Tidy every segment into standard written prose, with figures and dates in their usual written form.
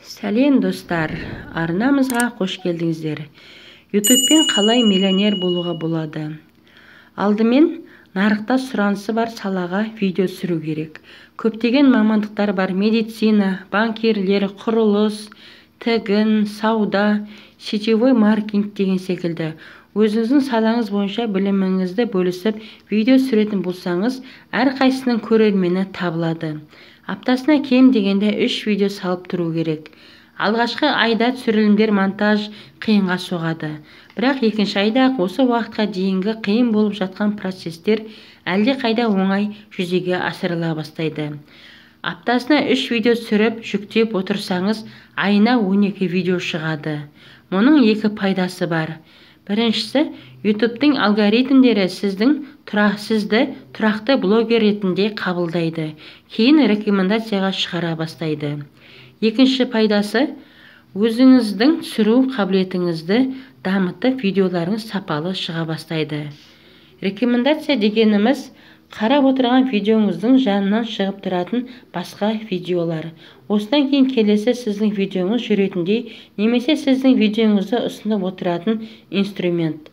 Сәлем достар, арнамызға қош келдіңіздер. Ютубпен қалай миллионер болуға болады? Алдымен нарықта сұранысы бар салаға видео түсіру керек. Көптеген мамандықтар бар: медицина, банкирлер, құрылыс, тігін, сауда, сетевой маркетинг деген секілді. Өзіңіздің салаңыз бойынша біліміңізді бөлісіп видео түсіретін болсаңыз, әрқайсының көрермені табылады. Аптасына кем дегенде 3 видео салып тұру керек. Алғашқы айда түсірілімдер монтаж қиынға соғады. Бірақ екінші айда осы уақытқа дейінгі қиын болып жатқан процестер әлде қайда оңай жүзеге асырыла бастайды. Аптасына 3 видео түсіріп жүктеп отырсаңыз, айына 12 видео шығады. Мұның екі пайдасы бар. Біріншісі, ютубтың алгоритмдері сізді тұрақты блогер ретінде қабылдайды, кейін рекомендацияға шығара бастайды. Екінші пайдасы, өзіңіздің түсіру қабілетіңізді дамытып, видеоларыңыз сапалы шыға бастайды. Рекомендация дегеніміз, қарап отырған видеоңыздың жанынан шығып тұратын басқа видеолар. Осыдан кейін келесі сіздің видеоңыз жүретіндей, немесе сіздің видеоңызды ұсынып отыратын инструмент.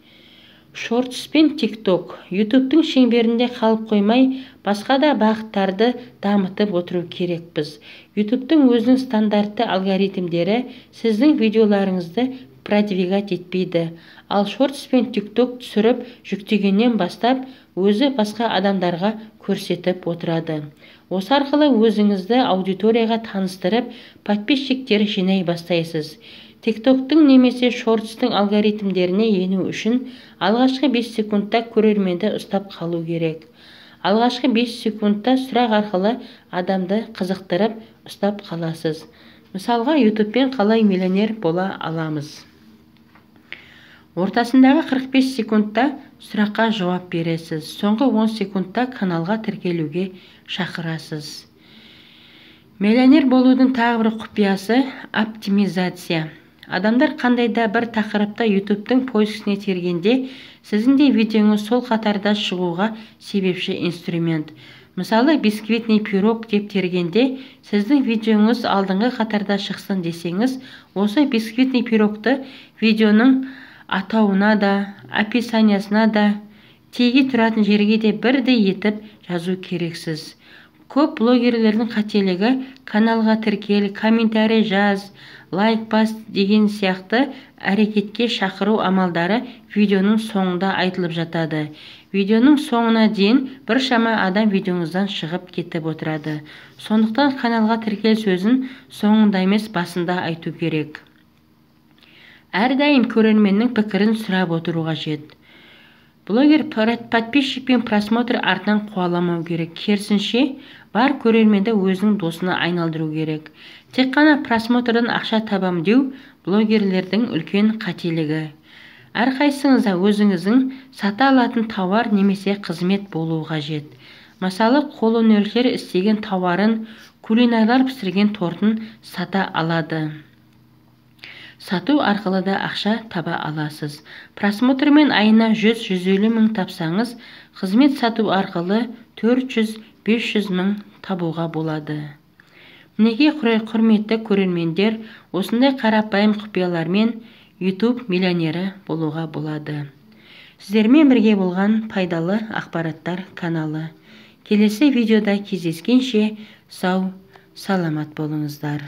Шортс пен TikTok, ютубтың шеңберінде қалып қоймай, басқа да бағыттарды дамытып отыру керекпіз. Ютубтың өзінің стандартты алгоритмдері сіздің видеоларыңызды продвигать етпейді. Ал Шортс пен TikTok түсіріп жүктегеннен бастап, өзі басқа адамдарға көрсетіп отырады. Осы арқылы өзіңізді аудиторияға таныстырып, подписчиктер жинай бастайсыз. TikToktың немесе Шортстың алгоритмдеріне ену үшін алғашқы 5 секундта көрерменді ұстап қалу керек. Алғашқы 5 секундта сұрақ арқылы адамды қызықтырып ұстап қаласыз. Мысалға, ютубпен қалай миллионер бола аламыз? Ортасындағы 45 секундта сұраққа жауап бересіз. Соңғы 10 секундта каналға тіркелуге шақырасыз. Миллионер болудың тағы бір құпиясы – оптимизация. Адамдар қандай да бір тақырыпта ютубтың поискіне тергенде, сіздің де видеоңыз сол қатарда шығуға себепші инструмент. Мысалы, бисквитный пирог деп тергенде, сіздің видеоңыз алдыңғы қатарда шықсын десеңіз, осы бисквитный пирогты видеоның атауына да, описаниясына да, теги тұратын жерге де бірдей етіп жазу керексіз. Көп блогерлердің қателігі каналға тіркел, комментарий жаз, лайк бас деген сияқты әрекетке шақыру амалдары видеоның соңында айтылып жатады. Видеоның соңына дейін біршама адам видеоңыздан шығып кетіп отырады. Сондықтан каналға тіркел сөзін соңында емес, басында айту керек. Әрдайым көрерменнің пікірін сұрап отыру қажет. Блогер подписчик пен просмотр артынан қуаламау керек. Керісінше, бар көрерменді өзінің досына айналдыру керек. Тек қана просмотрдан ақша табам деу блогерлердің үлкен қателігі. Әрқайсыңызда өзіңіздің сата алатын тауар немесе қызмет болуы қажет. Мысалы, қолөнершілер істеген тауарын, кулинарлар пісірген тортын сата алады. Сату арқылы да ақша таба аласыз. Просмотрмен айына 100-150 мың тапсаңыз, қызмет сату арқылы 400-500 мың табуға болады. Мінеки құрметті көрермендер, осындай қарапайым құпиялармен YouTube миллионері болуға болады. Сіздермен бірге болған пайдалы ақпараттар каналы. Келесі видеода кездескенше сау, саламат болыңыздар.